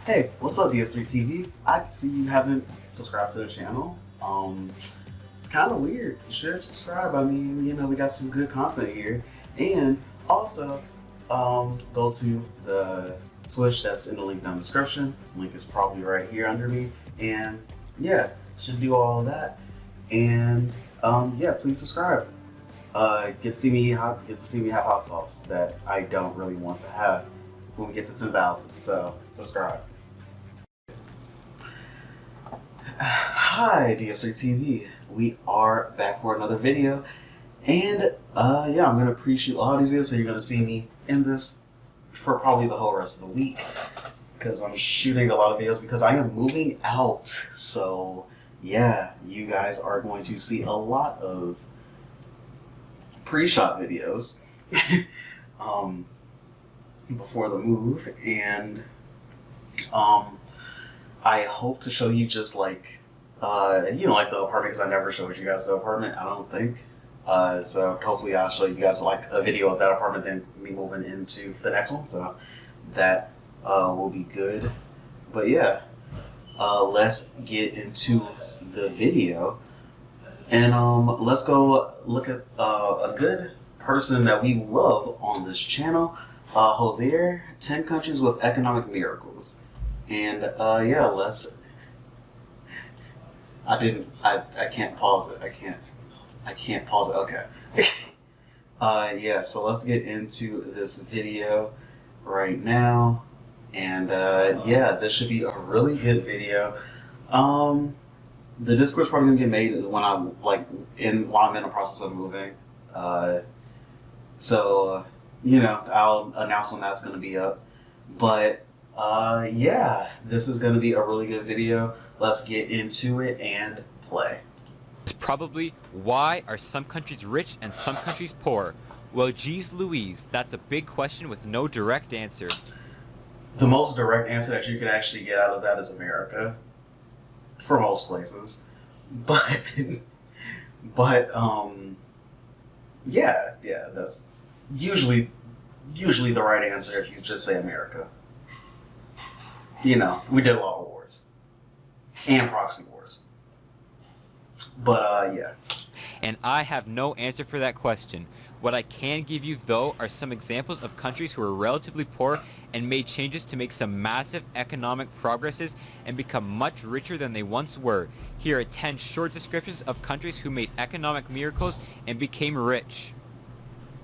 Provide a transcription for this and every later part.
Hey, what's up, DS3 TV? I can see you haven't subscribed to the channel. It's kind of weird. You should subscribe. I mean, we got some good content here. And also, go to the Twitch that's in the link down in the description. Link is probably right here under me. And yeah, should do all of that. And yeah, please subscribe. Get to see me have hot sauce that I don't really want to have when we get to 10,000. So subscribe. Hi, DS3 TV. We are back for another video, and yeah, I'm gonna pre-shoot a lot of these videos, so you're gonna see me in this for probably the whole rest of the week, because I'm shooting a lot of videos because I am moving out. So yeah, you guys are going to see a lot of pre-shot videos before the move, and I hope to show you just like, like the apartment, because I never showed you guys the apartment, I don't think. So hopefully I'll show you guys like a video of that apartment, then me moving into the next one. So that will be good. But yeah, let's get into the video. And let's go look at a good person that we love on this channel, h0ser, 10 countries with economic miracles. And yeah, I can't pause it. I can't pause it. Okay. Yeah, so let's get into this video right now. And yeah, this should be a really good video. The Discord's probably gonna get made when I'm while I'm in the process of moving. So I'll announce when that's gonna be up. But yeah, this is going to be a really good video. Let's get into it and play. It's probably, why are some countries rich and some countries poor? Well, geez Louise, that's a big question with no direct answer. The most direct answer that you could actually get out of that is America, for most places. But yeah, that's usually the right answer if you just say America. We did a lot of wars and proxy wars, but yeah. And I have no answer for that question. What I can give you though are some examples of countries who are relatively poor and made changes to make some massive economic progresses and become much richer than they once were. Here are 10 short descriptions of countries who made economic miracles and became rich.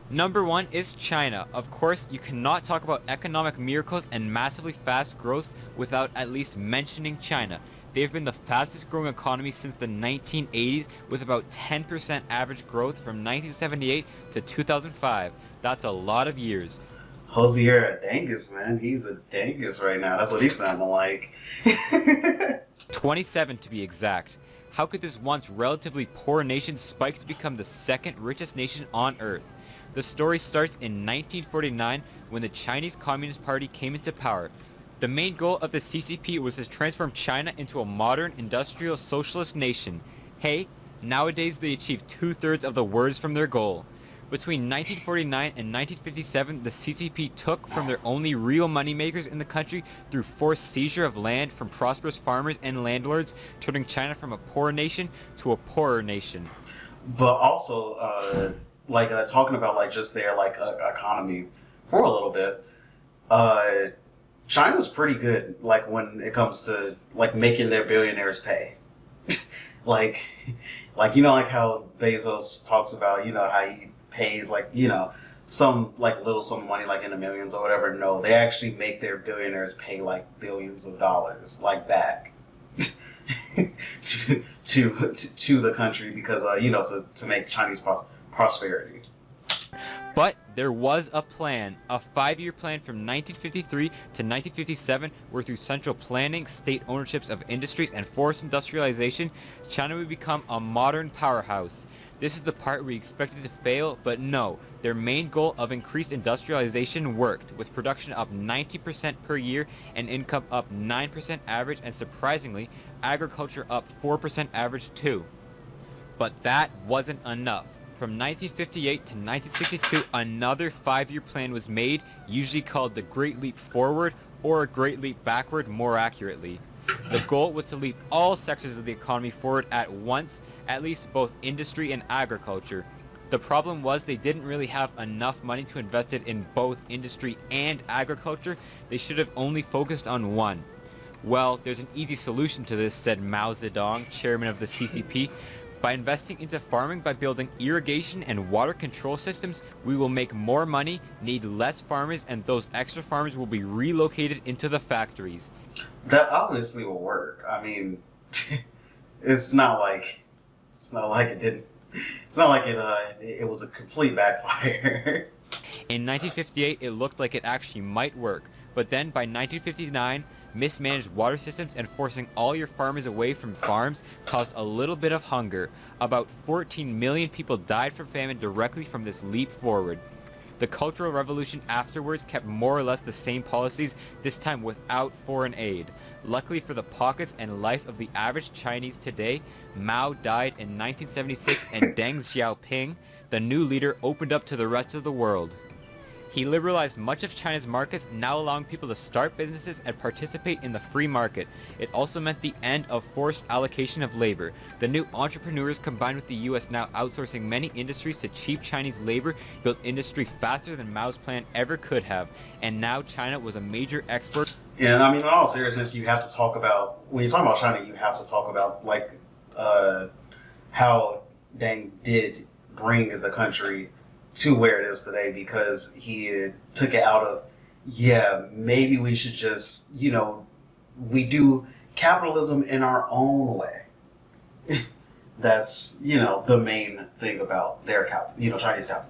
Number 1 is China. Of course, you cannot talk about economic miracles and massively fast growth without at least mentioning China. They've been the fastest growing economy since the 1980s, with about 10% average growth from 1978 to 2005. That's a lot of years. h0ser a dangus, man. He's a dangus right now. That's what he's sounding like. 27 to be exact. How could this once relatively poor nation spike to become the second richest nation on Earth? The story starts in 1949 when the Chinese Communist Party came into power. The main goal of the CCP was to transform China into a modern industrial socialist nation. Hey, nowadays they achieved 2/3 of the words from their goal. Between 1949 and 1957, the CCP took from their only real moneymakers in the country through forced seizure of land from prosperous farmers and landlords, turning China from a poor nation to a poorer nation. But also, talking about just their economy for a little bit, China's pretty good when it comes to making their billionaires pay. How Bezos talks about how he pays some little sum of money in the millions or whatever. No, they actually make their billionaires pay billions of dollars back to the country because to make Chinese prosperity. But there was a plan, a 5-year plan from 1953 to 1957, where through central planning, state ownerships of industries, and forced industrialization, China would become a modern powerhouse. This is the part we expected to fail, but no, their main goal of increased industrialization worked, with production up 90% per year and income up 9% average, and surprisingly, agriculture up 4% average too. But that wasn't enough. From 1958 to 1962, another 5-year plan was made, usually called the Great Leap Forward or a great leap backward more accurately. The goal was to leap all sectors of the economy forward at once, at least both industry and agriculture. The problem was they didn't really have enough money to invest it in both industry and agriculture. They should have only focused on one. Well, there's an easy solution to this, said Mao Zedong, chairman of the CCP. By investing into farming by building irrigation and water control systems, we will make more money, need less farmers, and those extra farmers will be relocated into the factories. That obviously will work. I mean, it's not like it didn't. It's not like it was a complete backfire. In 1958, it looked like it actually might work, but then by 1959, mismanaged water systems and forcing all your farmers away from farms caused a little bit of hunger. About 14 million people died from famine directly from this leap forward. The Cultural Revolution afterwards kept more or less the same policies, this time without foreign aid. Luckily for the pockets and life of the average Chinese today, Mao died in 1976 and Deng Xiaoping, the new leader, opened up to the rest of the world. He liberalized much of China's markets, now allowing people to start businesses and participate in the free market. It also meant the end of forced allocation of labor. The new entrepreneurs, combined with the US now outsourcing many industries to cheap Chinese labor, built industry faster than Mao's plan ever could have. And now China was a major export. Yeah, I mean, in all seriousness, you have to talk about, when you talk about China, you have to talk about, like, how Deng did bring the country to where it is today, because he took it out of, maybe we should just, we do capitalism in our own way. That's, the main thing about their Chinese capitalism.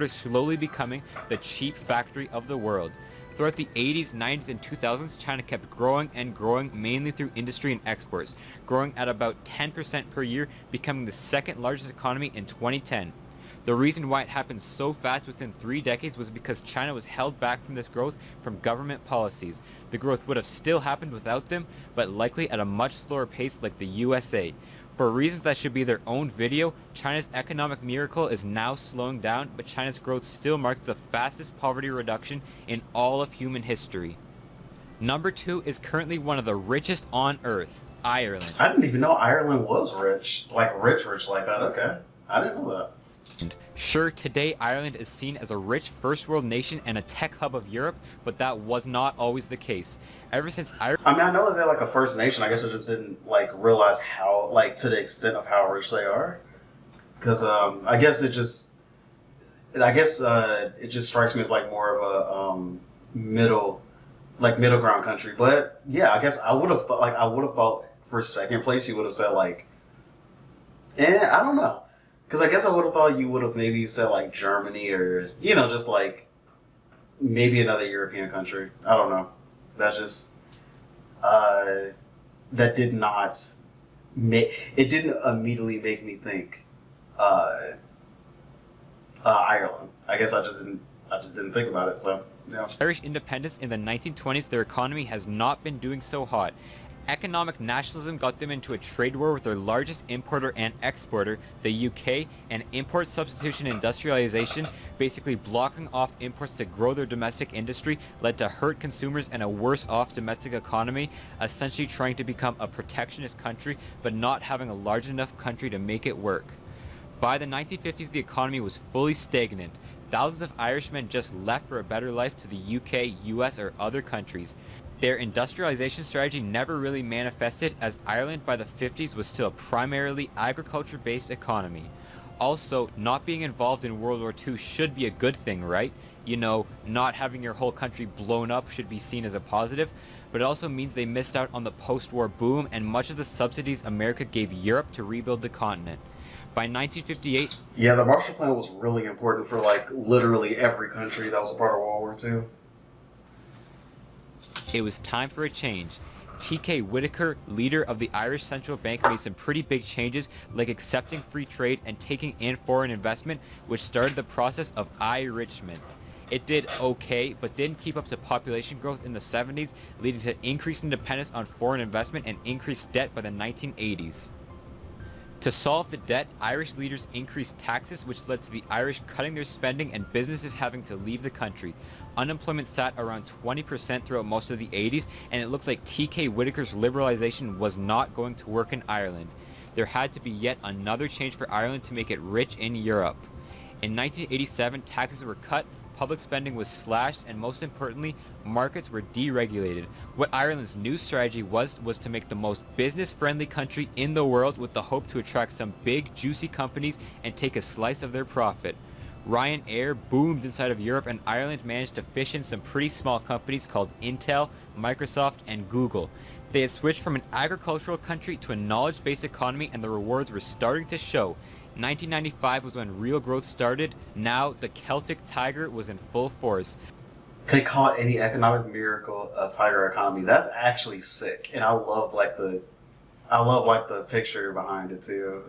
Is slowly becoming the cheap factory of the world. Throughout the 80s, 90s, and 2000s, China kept growing and growing, mainly through industry and exports, growing at about 10% per year, becoming the second largest economy in 2010. The reason why it happened so fast within 3 decades was because China was held back from this growth from government policies. The growth would have still happened without them, but likely at a much slower pace like the USA. For reasons that should be their own video, China's economic miracle is now slowing down, but China's growth still marks the fastest poverty reduction in all of human history. Number 2 is currently one of the richest on Earth, Ireland. I didn't even know Ireland was rich. Like, rich like that. Okay. I didn't know that. Sure, today Ireland is seen as a rich first world nation and a tech hub of Europe, but that was not always the case. Ever since Ireland... I mean, I know that they're like a First Nation. I guess I just didn't realize how, to the extent of how rich they are. Because I guess it just strikes me as like more of a middle ground country. But yeah, I guess I would have thought for second place you would have said I don't know. Because I guess I would have thought you would have maybe said like Germany or, just like maybe another European country. I don't know. That just, that didn't immediately make me think Ireland. I guess I just didn't think about it. So, yeah. Irish independence in the 1920s, their economy has not been doing so hot. Economic nationalism got them into a trade war with their largest importer and exporter, the UK, and import substitution industrialization, basically blocking off imports to grow their domestic industry, led to hurt consumers and a worse off domestic economy, essentially trying to become a protectionist country but not having a large enough country to make it work. By the 1950s, the economy was fully stagnant. Thousands of Irishmen just left for a better life to the UK, US, or other countries. Their industrialization strategy never really manifested, as Ireland by the 50s was still a primarily agriculture-based economy. Also, not being involved in World War II should be a good thing, right? Not having your whole country blown up should be seen as a positive, but it also means they missed out on the post-war boom and much of the subsidies America gave Europe to rebuild the continent. By 1958... Yeah, the Marshall Plan was really important for literally every country that was a part of World War II. It was time for a change. T.K. Whitaker, leader of the Irish Central Bank, made some pretty big changes, like accepting free trade and taking in foreign investment, which started the process of Irishment. It did okay, but didn't keep up to population growth in the 70s, leading to increased dependence on foreign investment and increased debt by the 1980s. To solve the debt, Irish leaders increased taxes, which led to the Irish cutting their spending and businesses having to leave the country. Unemployment sat around 20% throughout most of the 80s, and it looks like T.K. Whitaker's liberalization was not going to work in Ireland. There had to be yet another change for Ireland to make it rich in Europe. In 1987, taxes were cut, public spending was slashed, and most importantly, markets were deregulated. What Ireland's new strategy was to make the most business-friendly country in the world with the hope to attract some big, juicy companies and take a slice of their profit. Ryanair boomed inside of Europe, and Ireland managed to fish in some pretty small companies called Intel, Microsoft, and Google. They had switched from an agricultural country to a knowledge-based economy, and the rewards were starting to show. 1995 was when real growth started. Now, the Celtic Tiger was in full force. They call it any economic miracle a tiger economy. That's actually sick, and I love the picture behind it too.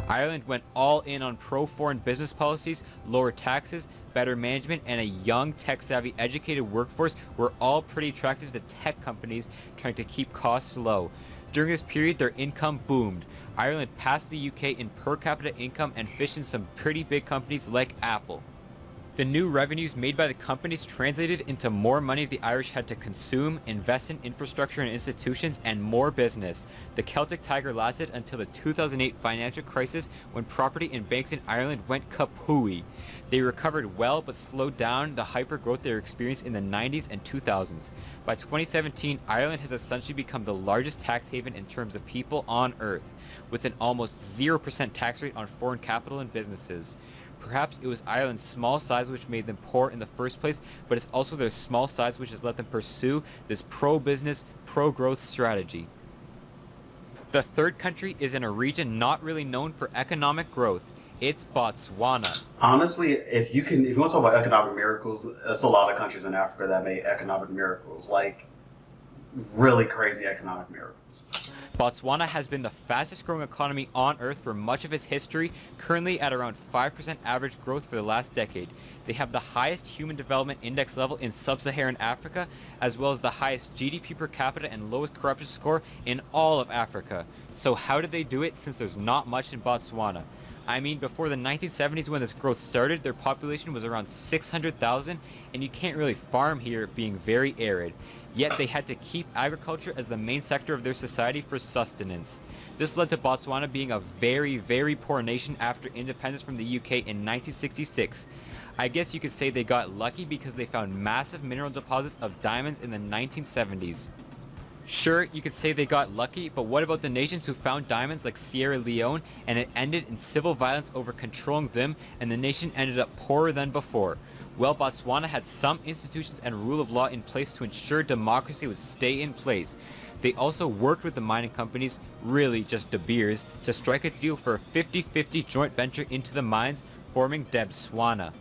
Ireland went all in on pro-foreign business policies, lower taxes, better management, and a young, tech-savvy, educated workforce were all pretty attractive to tech companies trying to keep costs low. During this period, their income boomed. Ireland passed the UK in per capita income and fished in some pretty big companies like Apple. The new revenues made by the companies translated into more money the Irish had to consume, invest in infrastructure and institutions, and more business. The Celtic Tiger lasted until the 2008 financial crisis, when property and banks in Ireland went kapooey. They recovered well but slowed down the hyper-growth they experienced in the 90s and 2000s. By 2017, Ireland has essentially become the largest tax haven in terms of people on Earth, with an almost 0% tax rate on foreign capital and businesses. Perhaps it was Ireland's small size which made them poor in the first place, but it's also their small size which has let them pursue this pro-business, pro-growth strategy. The third country is in a region not really known for economic growth. It's Botswana. Honestly, if you want to talk about economic miracles, there's a lot of countries in Africa that made economic miracles, like really crazy economic miracles. Botswana has been the fastest growing economy on Earth for much of its history, currently at around 5% average growth for the last decade. They have the highest Human Development Index level in sub-Saharan Africa, as well as the highest GDP per capita and lowest corruption score in all of Africa. So how did they do it, since there's not much in Botswana? I mean, before the 1970s when this growth started, their population was around 600,000, and you can't really farm here, being very arid. Yet they had to keep agriculture as the main sector of their society for sustenance. This led to Botswana being a very, very poor nation after independence from the UK in 1966. I guess you could say they got lucky because they found massive mineral deposits of diamonds in the 1970s. Sure, you could say they got lucky, but what about the nations who found diamonds like Sierra Leone, and it ended in civil violence over controlling them, and the nation ended up poorer than before? Well, Botswana had some institutions and rule of law in place to ensure democracy would stay in place. They also worked with the mining companies, really just De Beers, to strike a deal for a 50-50 joint venture into the mines, forming Botswana.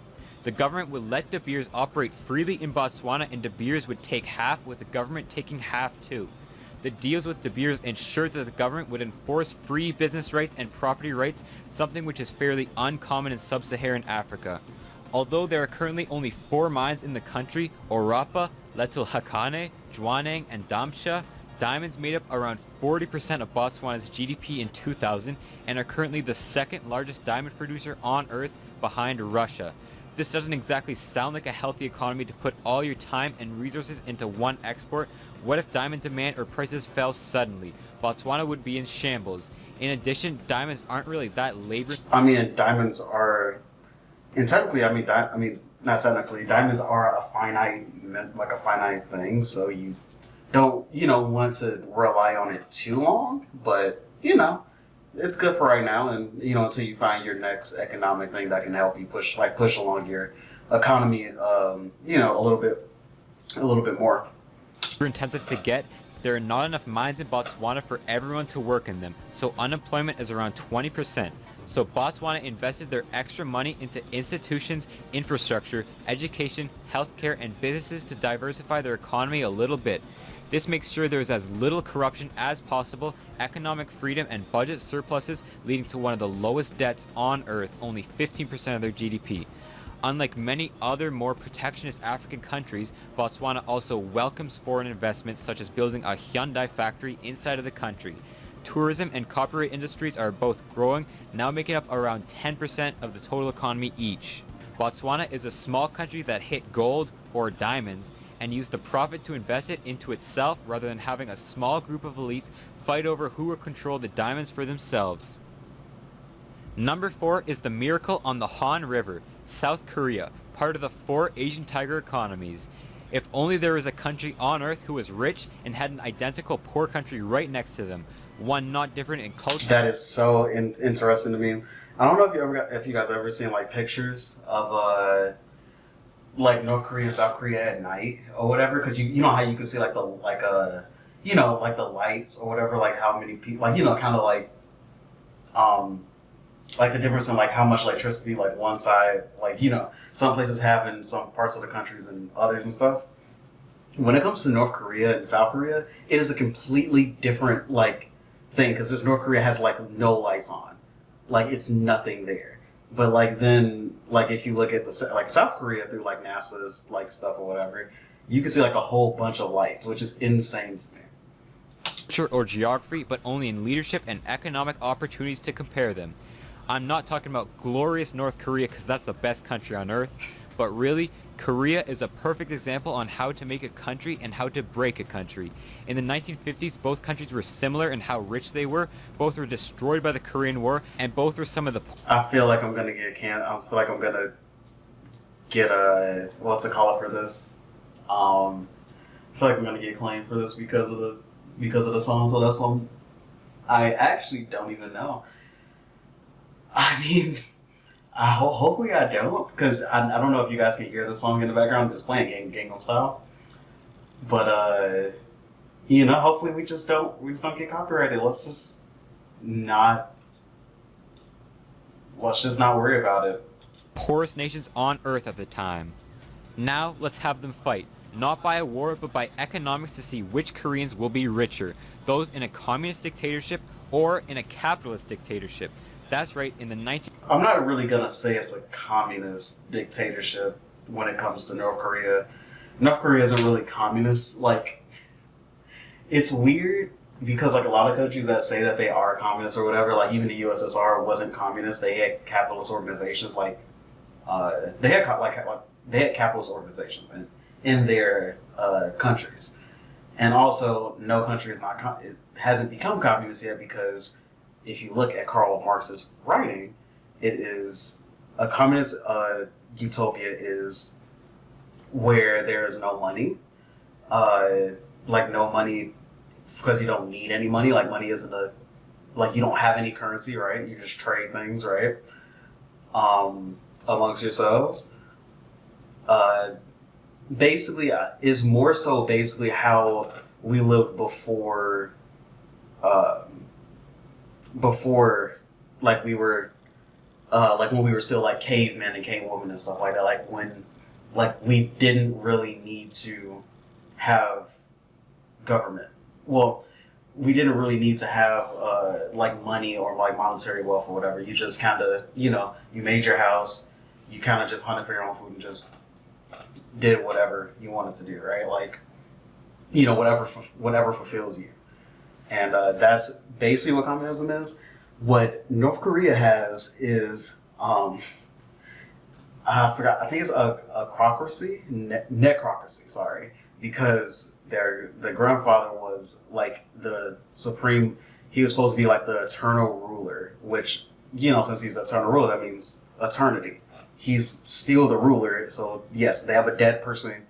The government would let De Beers operate freely in Botswana, and De Beers would take half, with the government taking half too. The deals with De Beers ensured that the government would enforce free business rights and property rights, something which is fairly uncommon in sub-Saharan Africa. Although there are currently only 4 mines in the country, Orapa, Letlhakane, Jwaneng, and Damcha, diamonds made up around 40% of Botswana's GDP in 2000 and are currently the second largest diamond producer on Earth, behind Russia. This doesn't exactly sound like a healthy economy to put all your time and resources into one export. What if diamond demand or prices fell suddenly? Botswana would be in shambles. In addition, diamonds aren't really that labor. Diamonds are, and technically, not technically, diamonds are a finite thing. So you don't, want to rely on it too long. But it's good for right now, and until you find your next economic thing that can help you push along your economy, a little bit more. Intensive to get. There are not enough mines in Botswana for everyone to work in them, so unemployment is around 20%. So Botswana invested their extra money into institutions, infrastructure, education, healthcare, and businesses to diversify their economy a little bit. This makes sure there is as little corruption as possible, economic freedom, and budget surpluses, leading to one of the lowest debts on Earth, only 15% of their GDP. Unlike many other more protectionist African countries, Botswana also welcomes foreign investments, such as building a Hyundai factory inside of the country. tourism and copyright industries are both growing, now making up around 10% of the total economy each. Botswana is a small country that hit gold or diamonds and used the profit to invest it into itself rather than having a small group of elites fight over who will control the diamonds for themselves. Number 4 is the miracle on the Han River, South Korea, part of the 4 Asian tiger economies. If only there was a country on earth who was rich and had an identical poor country right next to them, one not different in culture. That is so interesting to me. I don't know if you guys ever seen like pictures of like North Korea and South Korea at night or whatever, because you know how you can see like the lights or whatever, like how many people, like kind of like the difference in like how much electricity like one side, like some places have in some parts of the countries and others and stuff. When it comes to North Korea and South Korea, it is a completely different like thing, because this North Korea has like no lights on, like it's nothing there. But like then like if you look at the like South Korea through like NASA's like stuff or whatever, you can see like a whole bunch of lights, which is insane to me. Or geography, but only in leadership and economic opportunities to compare them. I'm not talking about glorious North Korea because that's the best country on earth, but really, Korea is a perfect example on how to make a country and how to break a country. In the 1950s, both countries were similar in how rich they were, both were destroyed by the Korean War, and both were some of the... I feel like I'm gonna get I feel like I'm gonna get a... what's it called for this? I feel like I'm gonna get claimed for this because of the song, so that's one. I actually don't even know. I mean, hopefully I don't, because I don't know if you guys can hear the song in the background. It's playing Gangnam Style, but hopefully we just don't get copyrighted. Let's just not worry about it. Poorest nations on earth at the time. Now let's have them fight, not by a war but by economics, to see which Koreans will be richer, those in a communist dictatorship or in a capitalist dictatorship. That's right, in the I'm not really gonna say it's a communist dictatorship when it comes to North Korea. North Korea isn't really communist. Like, it's weird because like a lot of countries that say that they are communist or whatever, like even the USSR wasn't communist. They had capitalist organizations like they had capitalist organizations in their countries, and also no country it hasn't become communist yet, because if you look at Karl Marx's writing, it is a communist utopia is where there is no money, like no money because you don't need any money. Like money isn't you don't have any currency, right? You just trade things, right? Amongst yourselves. Basically, is more so basically how we lived before like we were like when we were still like cavemen and cavewomen and stuff like that, like when like we didn't really need to have government. Well, we didn't really need to have like money or like monetary wealth or whatever. You just kind of you made your house, you kind of just hunted for your own food and just did whatever you wanted to do, right? Like whatever fulfills you. And that's basically what communism is. What North Korea has is, I forgot, I think it's a necrocracy, sorry, because the grandfather was like the supreme, he was supposed to be like the eternal ruler, which, since he's the eternal ruler, that means eternity. He's still the ruler, so yes, they have a dead person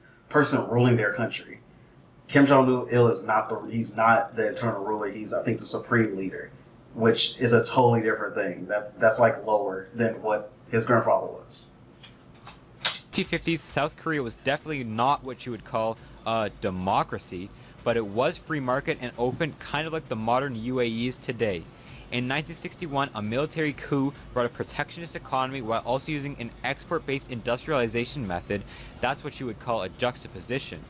ruling their country. Kim Jong-il he's not the eternal ruler. He's, I think, the supreme leader, which is a totally different thing. That's like lower than what his grandfather was. 1950s, South Korea was definitely not what you would call a democracy, but it was free market and open, kind of like the modern UAE is today. In 1961, a military coup brought a protectionist economy while also using an export-based industrialization method. That's what you would call a juxtaposition.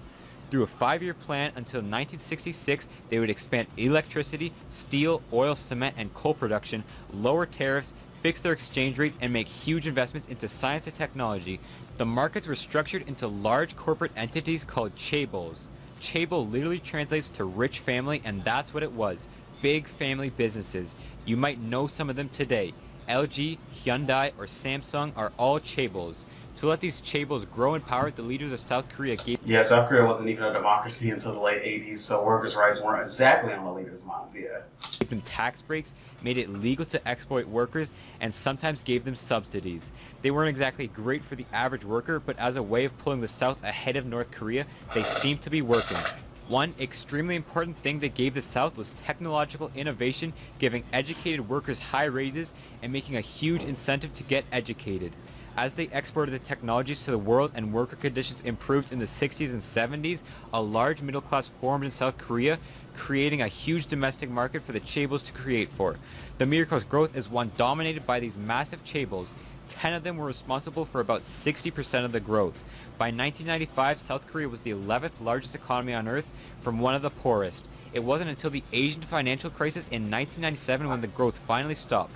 Through a 5-year plan until 1966, they would expand electricity, steel, oil, cement, and coal production, lower tariffs, fix their exchange rate, and make huge investments into science and technology. The markets were structured into large corporate entities called chaebols. Chaebol literally translates to rich family, and that's what it was. big family businesses. You might know some of them today. LG, Hyundai, or Samsung are all chaebols. To let these chaebols grow in power, the leaders of South Korea gave Yeah, South Korea wasn't even a democracy until the late 80s, so workers' rights weren't exactly on the leaders' minds, yeah. them tax breaks, made it legal to exploit workers, and sometimes gave them subsidies. They weren't exactly great for the average worker, but as a way of pulling the South ahead of North Korea, they seemed to be working. One extremely important thing they gave the South was technological innovation, giving educated workers high raises and making a huge incentive to get educated. As they exported the technologies to the world and worker conditions improved in the 60s and 70s, a large middle class formed in South Korea, creating a huge domestic market for the chaebols to create for. The Miracle's growth is one dominated by these massive chaebols. 10 of them were responsible for about 60% of the growth. By 1995, South Korea was the 11th largest economy on earth from one of the poorest. It wasn't until the Asian financial crisis in 1997 when the growth finally stopped.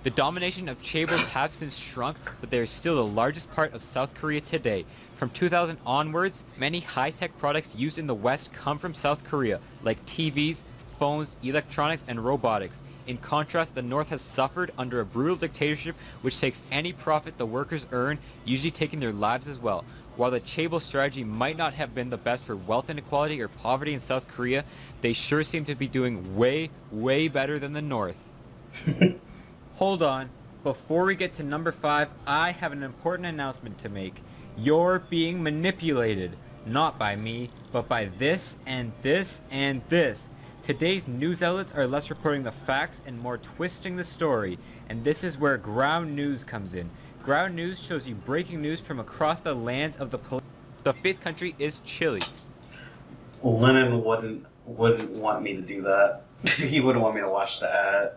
The domination of chaebols have since shrunk, but they are still the largest part of South Korea today. From 2000 onwards, many high-tech products used in the West come from South Korea, like TVs, phones, electronics, and robotics. In contrast, the North has suffered under a brutal dictatorship which takes any profit the workers earn, usually taking their lives as well. While the chaebol strategy might not have been the best for wealth inequality or poverty in South Korea, they sure seem to be doing way, way better than the North. Hold on. Before we get to number 5, I have an important announcement to make. You're being manipulated. Not by me, but by this and this and this. Today's news outlets are less reporting the facts and more twisting the story, and this is where ground news comes in. Ground news shows you breaking news from across the lands of the police. The 5th country is Chile. Lennon wouldn't want me to do that. He wouldn't want me to watch the ad.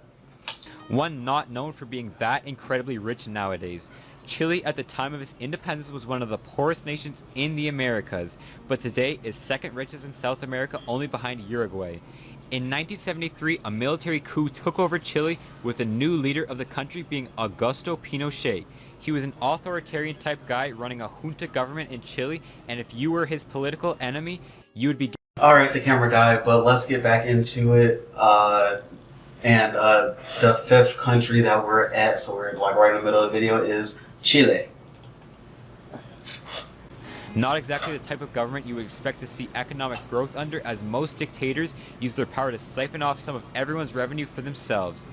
One not known for being that incredibly rich nowadays. Chile at the time of its independence was one of the poorest nations in the Americas, but today is second richest in South America, only behind Uruguay. In 1973, a military coup took over Chile, with the new leader of the country being Augusto Pinochet. He was an authoritarian type guy running a junta government in Chile, and if you were his political enemy, you would be... Alright, the camera died, but let's get back into it. And the 5th country that we're at, so we're like right in the middle of the video, is Chile. Not exactly the type of government you would expect to see economic growth under, as most dictators use their power to siphon off some of everyone's revenue for themselves.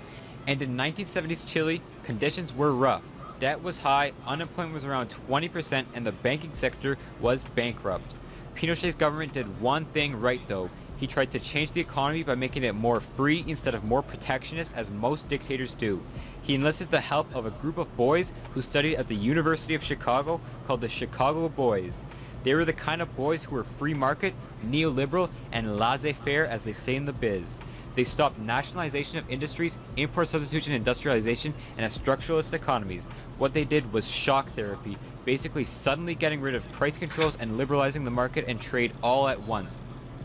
And in 1970s Chile, conditions were rough. Debt was high, unemployment was around 20%, and the banking sector was bankrupt. Pinochet's government did one thing right though. He tried to change the economy by making it more free instead of more protectionist, as most dictators do. He enlisted the help of a group of boys who studied at the University of Chicago called the Chicago Boys. They were the kind of boys who were free market, neoliberal, and laissez-faire, as they say in the biz. They stopped nationalization of industries, import substitution industrialization, and structuralist economies. What they did was shock therapy, basically suddenly getting rid of price controls and liberalizing the market and trade all at once.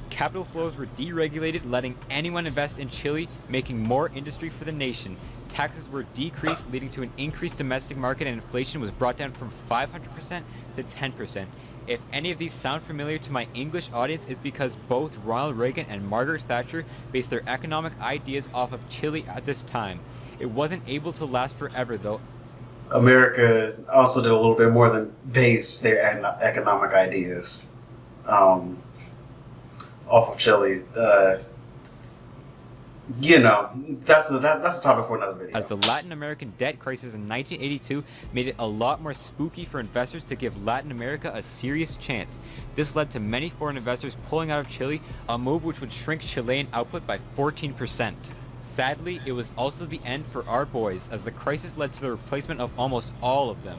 Capital flows were deregulated, letting anyone invest in Chile, making more industry for the nation. Taxes were decreased, leading to an increased domestic market, and inflation was brought down from 500% to 10%. If any of these sound familiar to my English audience, it's because both Ronald Reagan and Margaret Thatcher based their economic ideas off of Chile at this time. It wasn't able to last forever though. America also did a little bit more than base their economic ideas off of Chile. That's a topic for another video. As the Latin American debt crisis in 1982 made it a lot more spooky for investors to give Latin America a serious chance. This led to many foreign investors pulling out of Chile, a move which would shrink Chilean output by 14%. Sadly, it was also the end for our boys, as the crisis led to the replacement of almost all of them.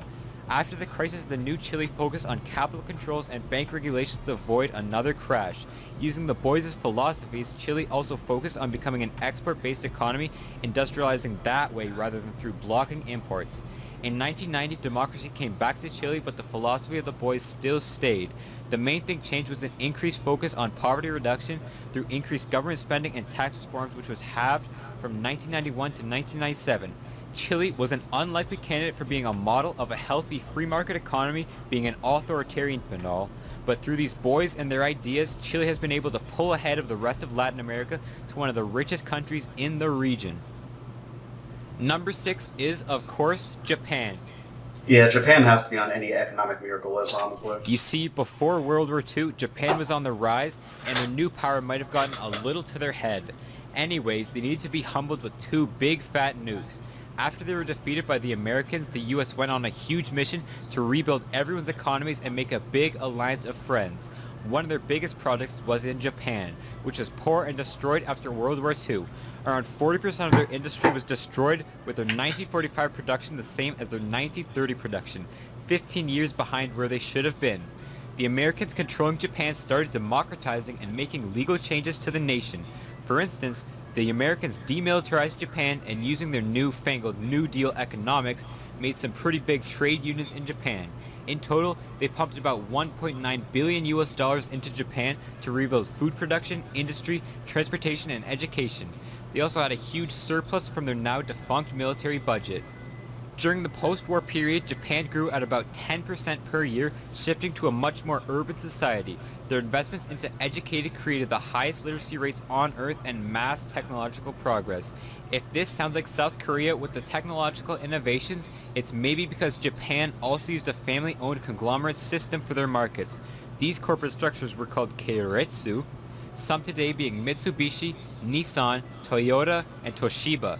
After the crisis, the new Chile focused on capital controls and bank regulations to avoid another crash. Using the boys' philosophies, Chile also focused on becoming an export-based economy, industrializing that way rather than through blocking imports. In 1990, democracy came back to Chile, but the philosophy of the boys still stayed. The main thing changed was an increased focus on poverty reduction through increased government spending and tax reforms, which was halved from 1991 to 1997. Chile was an unlikely candidate for being a model of a healthy free market economy, being an authoritarian and all, But through these boys and their ideas, Chile has been able to pull ahead of the rest of Latin America to one of the richest countries in the region. Number 6 is, of course, Japan. Yeah, Japan has to be on any economic miracle list, honestly. You see, before World War II, Japan was on the rise, and their new power might have gotten a little to their head. Anyways, they needed to be humbled with 2 big fat nukes. After they were defeated by the Americans, the US went on a huge mission to rebuild everyone's economies and make a big alliance of friends. One of their biggest projects was in Japan, which was poor and destroyed after World War II. Around 40% of their industry was destroyed, with their 1945 production the same as their 1930 production, 15 years behind where they should have been. The Americans controlling Japan started democratizing and making legal changes to the nation. For instance, the Americans demilitarized Japan, and using their newfangled New Deal economics, made some pretty big trade unions in Japan. In total, they pumped about $1.9 billion into Japan to rebuild food production, industry, transportation, and education. They also had a huge surplus from their now defunct military budget. During the post-war period, Japan grew at about 10% per year, shifting to a much more urban society. Their investments into education created the highest literacy rates on Earth and mass technological progress. If this sounds like South Korea with the technological innovations, it's maybe because Japan also used a family-owned conglomerate system for their markets. These corporate structures were called keiretsu, some today being Mitsubishi, Nissan, Toyota, and Toshiba.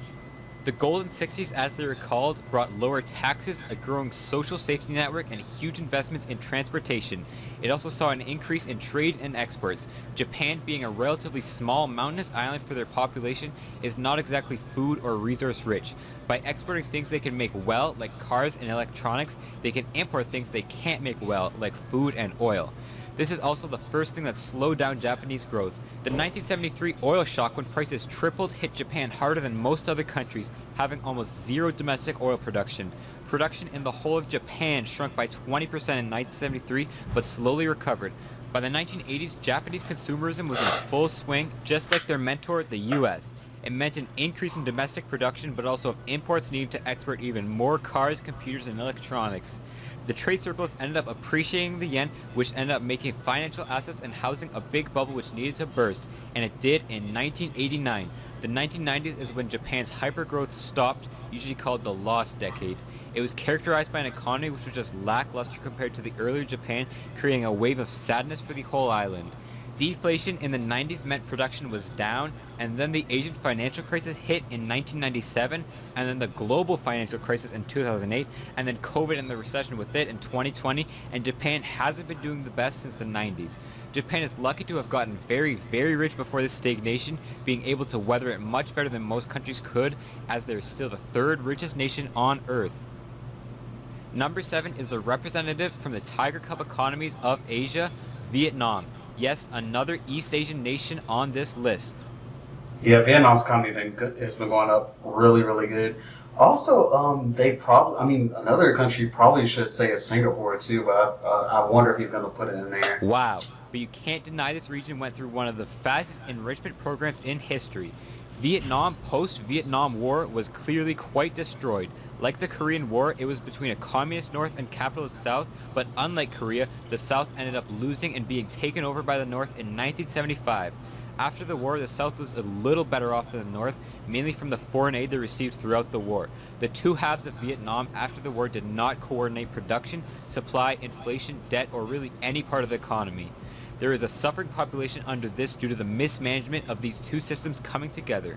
The Golden 60s, as they were called, brought lower taxes, a growing social safety network, and huge investments in transportation. It also saw an increase in trade and exports. Japan, being a relatively small mountainous island for their population, is not exactly food or resource rich. By exporting things they can make well, like cars and electronics, they can import things they can't make well, like food and oil. This is also the first thing that slowed down Japanese growth. The 1973 oil shock, when prices tripled, hit Japan harder than most other countries, having almost zero domestic oil production. Production in the whole of Japan shrunk by 20% in 1973, but slowly recovered. By the 1980s, Japanese consumerism was in full swing, just like their mentor, the US. It meant an increase in domestic production, but also of imports needing to export even more cars, computers, and electronics. The trade surplus ended up appreciating the yen, which ended up making financial assets and housing a big bubble which needed to burst, and it did in 1989. The 1990s is when Japan's hypergrowth stopped, usually called the lost decade. It was characterized by an economy which was just lackluster compared to the earlier Japan, creating a wave of sadness for the whole island. Deflation in the 90s meant production was down, and then the Asian financial crisis hit in 1997, and then the global financial crisis in 2008, and then COVID and the recession with it in 2020, and Japan hasn't been doing the best since the 90s. Japan is lucky to have gotten very, very rich before this stagnation, being able to weather it much better than most countries could, as they're still the 3rd richest nation on Earth. Number 7 is the representative from the Tiger Cub economies of Asia, Vietnam. Yes, another East Asian nation on this list. Yeah, Vietnam's economy has been going up really, really good. Also, another country probably should say is Singapore too, but I wonder if he's going to put it in there. Wow, but you can't deny this region went through one of the fastest enrichment programs in history. Vietnam post-Vietnam War was clearly quite destroyed. Like the Korean War, it was between a communist North and capitalist South, but unlike Korea, the South ended up losing and being taken over by the North in 1975. After the war, the South was a little better off than the North, mainly from the foreign aid they received throughout the war. The two halves of Vietnam after the war did not coordinate production, supply, inflation, debt, or really any part of the economy. There is a suffering population under this due to the mismanagement of these two systems coming together.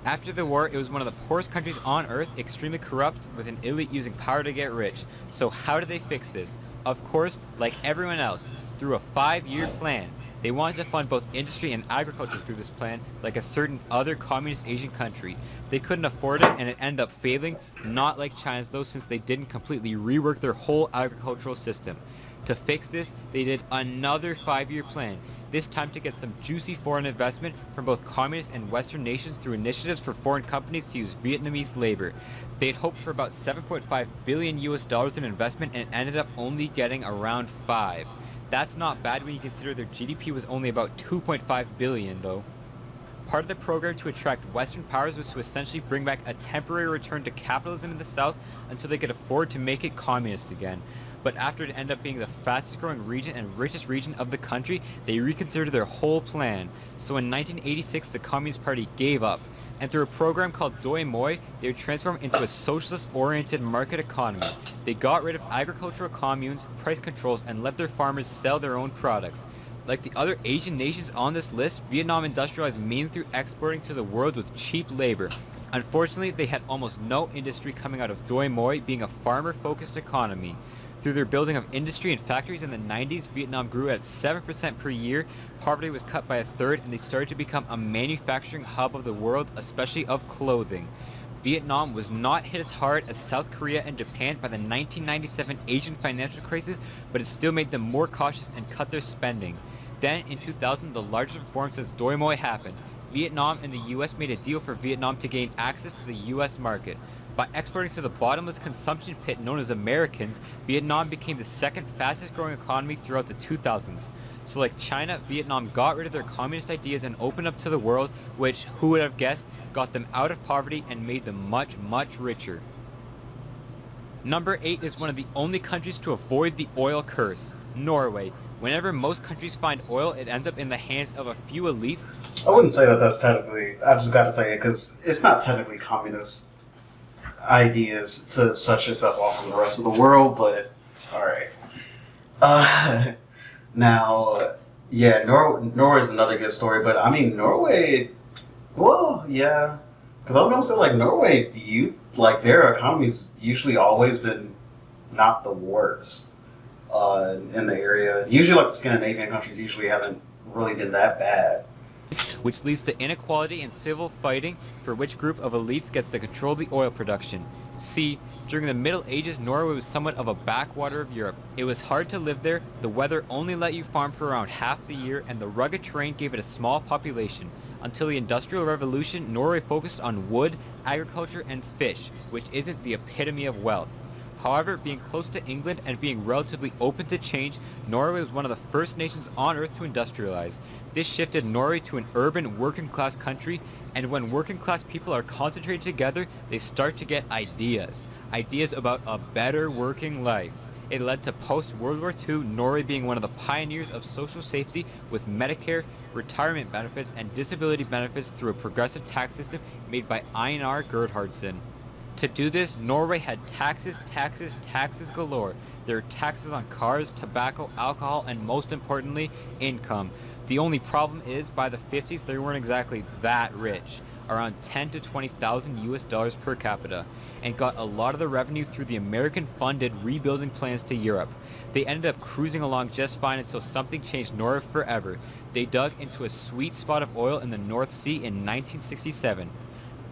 After the war, it was one of the poorest countries on Earth, extremely corrupt, with an elite using power to get rich. So how did they fix this? Of course, like everyone else, through a 5-year plan. They wanted to fund both industry and agriculture through this plan, like a certain other communist Asian country. They couldn't afford it, and it ended up failing, not like China's though, since they didn't completely rework their whole agricultural system. To fix this, they did another 5-year plan, this time to get some juicy foreign investment from both communist and Western nations through initiatives for foreign companies to use Vietnamese labor. They had hoped for about $7.5 billion in investment and ended up only getting around 5. That's not bad when you consider their GDP was only about $2.5 billion though. Part of the program to attract Western powers was to essentially bring back a temporary return to capitalism in the South until they could afford to make it communist again. But after it ended up being the fastest growing region and richest region of the country, they reconsidered their whole plan. So in 1986, the Communist Party gave up, and through a program called Doi Moi, they were transformed into a socialist-oriented market economy. They got rid of agricultural communes, price controls, and let their farmers sell their own products. Like the other Asian nations on this list, Vietnam industrialized mainly through exporting to the world with cheap labor. Unfortunately, they had almost no industry coming out of Doi Moi, being a farmer-focused economy. Through their building of industry and factories in the 90s, Vietnam grew at 7% per year, poverty was cut by a third, and they started to become a manufacturing hub of the world, especially of clothing. Vietnam was not hit as hard as South Korea and Japan by the 1997 Asian financial crisis, but it still made them more cautious and cut their spending. Then, in 2000, the largest reform since Doi Moi happened. Vietnam and the US made a deal for Vietnam to gain access to the US market. By exporting to the bottomless consumption pit known as Americans, Vietnam became the second fastest growing economy throughout the 2000s. So like China, Vietnam got rid of their communist ideas and opened up to the world, which, who would have guessed, got them out of poverty and made them much, much richer. Number 8 is one of the only countries to avoid the oil curse, Norway. Whenever most countries find oil, it ends up in the hands of a few elites. I wouldn't say that that's technically. I just got to say it because it's not technically communist ideas to shut yourself off from the rest of the world. But all right. Now, yeah, Norway is another good story. But I mean, Norway. Well, yeah, because I was gonna say like Norway. Their economy's usually always been not the worst. In the area. Usually, like the Scandinavian countries, usually haven't really been that bad. Which leads to inequality and civil fighting for which group of elites gets to control the oil production. See, during the Middle Ages, Norway was somewhat of a backwater of Europe. It was hard to live there, the weather only let you farm for around half the year, and the rugged terrain gave it a small population. Until the Industrial Revolution, Norway focused on wood, agriculture, and fish, which isn't the epitome of wealth. However, being close to England and being relatively open to change, Norway was one of the first nations on earth to industrialize. This shifted Norway to an urban, working-class country, and when working-class people are concentrated together, they start to get ideas. Ideas about a better working life. It led to post-World War II, Norway being one of the pioneers of social safety with Medicare, retirement benefits, and disability benefits through a progressive tax system made by Einar Gerhardsen. To do this, Norway had taxes galore. There were taxes on cars, tobacco, alcohol, and most importantly, income. The only problem is, by the 50s, they weren't exactly that rich, around 10 to 20,000 US dollars per capita, and got a lot of the revenue through the American-funded rebuilding plans to Europe. They ended up cruising along just fine until something changed Norway forever. They dug into a sweet spot of oil in the North Sea in 1967.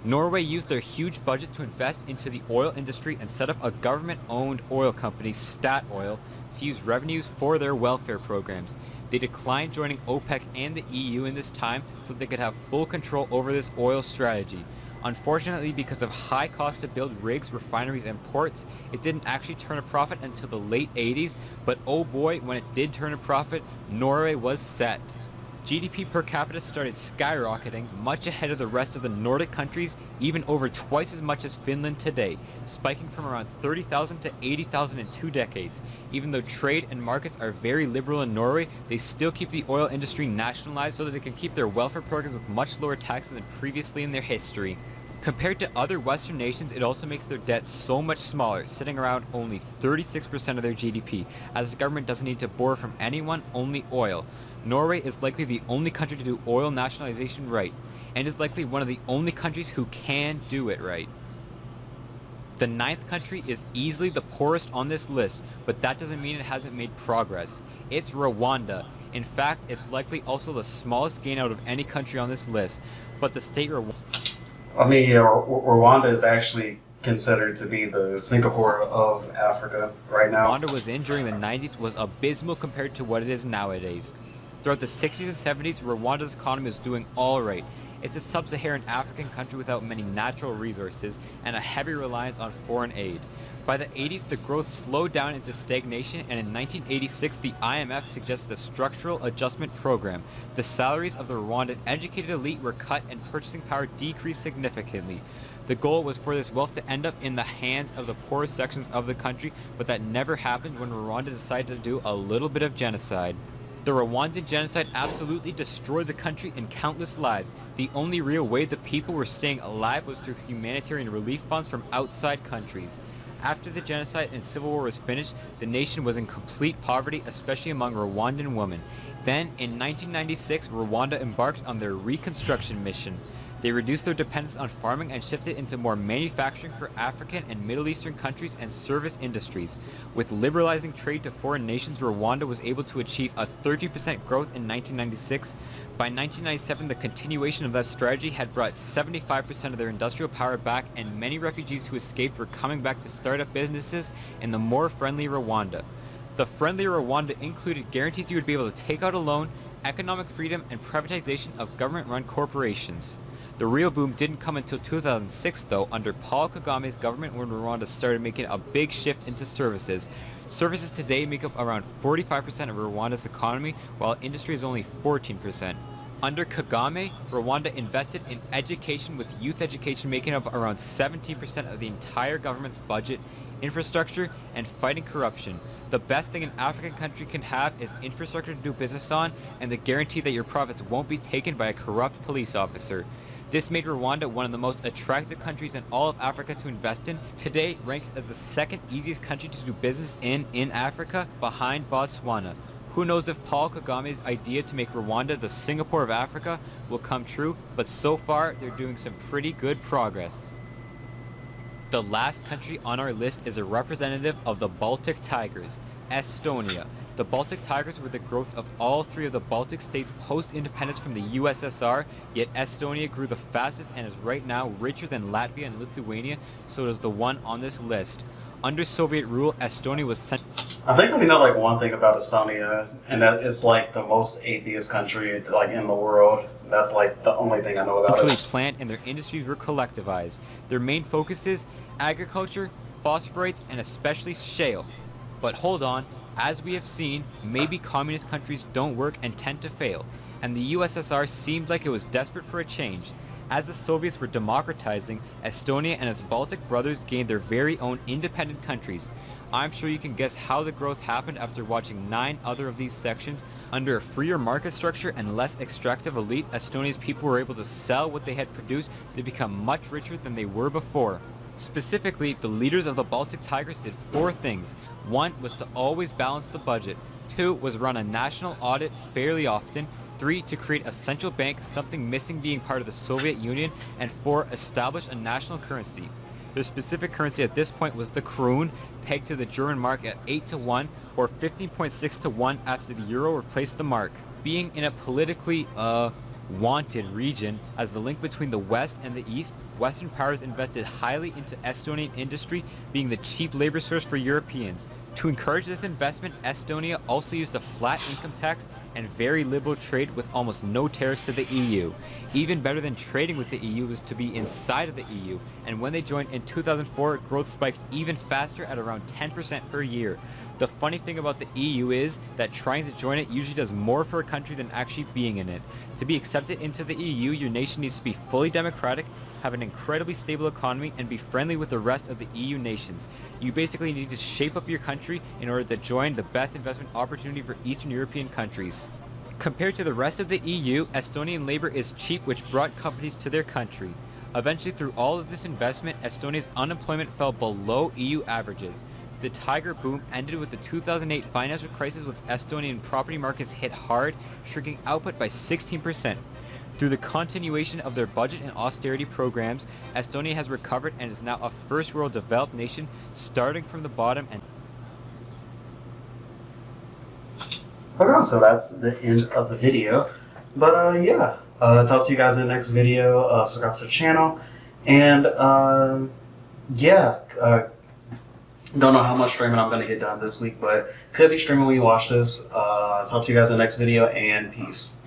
Norway used their huge budget to invest into the oil industry and set up a government-owned oil company, Statoil, to use revenues for their welfare programs. They declined joining OPEC and the EU in this time so they could have full control over this oil strategy. Unfortunately, because of high cost to build rigs, refineries, and ports, it didn't actually turn a profit until the late 80s, but oh boy, when it did turn a profit, Norway was set. GDP per capita started skyrocketing, much ahead of the rest of the Nordic countries, even over twice as much as Finland today, spiking from around 30,000 to 80,000 in 2 decades. Even though trade and markets are very liberal in Norway, they still keep the oil industry nationalized so that they can keep their welfare programs with much lower taxes than previously in their history. Compared to other Western nations, it also makes their debt so much smaller, sitting around only 36% of their GDP, as the government doesn't need to borrow from anyone, only oil. Norway is likely the only country to do oil nationalization right, and is likely one of the only countries who can do it right. The 9th country is easily the poorest on this list, but that doesn't mean it hasn't made progress. It's Rwanda. In fact, it's likely also the smallest gain out of any country on this list, but the state Rwanda... I mean, yeah, Rwanda is actually considered to be the Singapore of Africa right now. Rwanda was in during the 90s was abysmal compared to what it is nowadays. Throughout the 60s and 70s, Rwanda's economy was doing all right. It's a sub-Saharan African country without many natural resources and a heavy reliance on foreign aid. By the 80s, the growth slowed down into stagnation, and in 1986, the IMF suggested a structural adjustment program. The salaries of the Rwandan educated elite were cut and purchasing power decreased significantly. The goal was for this wealth to end up in the hands of the poorest sections of the country, but that never happened when Rwanda decided to do a little bit of genocide. The Rwandan genocide absolutely destroyed the country and countless lives. The only real way the people were staying alive was through humanitarian relief funds from outside countries. After the genocide and civil war was finished, the nation was in complete poverty, especially among Rwandan women. Then, in 1996, Rwanda embarked on their reconstruction mission. They reduced their dependence on farming and shifted into more manufacturing for African and Middle Eastern countries and service industries. With liberalizing trade to foreign nations, Rwanda was able to achieve a 30% growth in 1996. By 1997, the continuation of that strategy had brought 75% of their industrial power back, and many refugees who escaped were coming back to start up businesses in the more friendly Rwanda. The friendlier Rwanda included guarantees you would be able to take out a loan, economic freedom, and privatization of government-run corporations. The real boom didn't come until 2006 though, under Paul Kagame's government, when Rwanda started making a big shift into services. Services today make up around 45% of Rwanda's economy, while industry is only 14%. Under Kagame, Rwanda invested in education, with youth education making up around 17% of the entire government's budget, infrastructure, and fighting corruption. The best thing an African country can have is infrastructure to do business on, and the guarantee that your profits won't be taken by a corrupt police officer. This made Rwanda one of the most attractive countries in all of Africa to invest in. Today, it ranks as the second easiest country to do business in Africa, behind Botswana. Who knows if Paul Kagame's idea to make Rwanda the Singapore of Africa will come true, but so far they're doing some pretty good progress. The last country on our list is a representative of the Baltic Tigers, Estonia. The Baltic Tigers were the growth of all three of the Baltic states post-independence from the USSR, yet Estonia grew the fastest and is right now richer than Latvia and Lithuania, so it is the one on this list. Under Soviet rule, Estonia was sent... I think we know like one thing about Estonia, and that it's like the most atheist country like in the world. That's like the only thing I know about it. Plant, and their industries were collectivized. Their main focus is agriculture, phosphorates, and especially shale. But hold on. As we have seen, maybe communist countries don't work and tend to fail, and the USSR seemed like it was desperate for a change. As the Soviets were democratizing, Estonia and its Baltic brothers gained their very own independent countries. I'm sure you can guess how the growth happened after watching 9 other of these sections. Under a freer market structure and less extractive elite, Estonia's people were able to sell what they had produced to become much richer than they were before. Specifically, the leaders of the Baltic Tigers did 4 things. 1 was to always balance the budget. 2 was run a national audit fairly often. 3 to create a central bank, something missing being part of the Soviet Union. And 4 establish a national currency. Their specific currency at this point was the kroon, pegged to the German mark at 8-1 or 15.6-1 after the euro replaced the mark. Being in a politically wanted region as the link between the West and the East, Western powers invested highly into Estonian industry, being the cheap labor source for Europeans. To encourage this investment, Estonia also used a flat income tax and very liberal trade with almost no tariffs to the EU. Even better than trading with the EU was to be inside of the EU, and when they joined in 2004, growth spiked even faster at around 10% per year. The funny thing about the EU is that trying to join it usually does more for a country than actually being in it. To be accepted into the EU, your nation needs to be fully democratic, have an incredibly stable economy, and be friendly with the rest of the EU nations. You basically need to shape up your country in order to join the best investment opportunity for Eastern European countries. Compared to the rest of the EU, Estonian labor is cheap, which brought companies to their country. Eventually, through all of this investment, Estonia's unemployment fell below EU averages. The Tiger boom ended with the 2008 financial crisis, with Estonian property markets hit hard, shrinking output by 16%. Through the continuation of their budget and austerity programs, Estonia has recovered and is now a first-world developed nation, starting from the bottom. And okay, so that's the end of the video. But yeah, talk to you guys in the next video. Subscribe to the channel, and yeah, don't know how much streaming I'm gonna get done this week, but could be streaming when you watch this. Talk to you guys in the next video, and peace.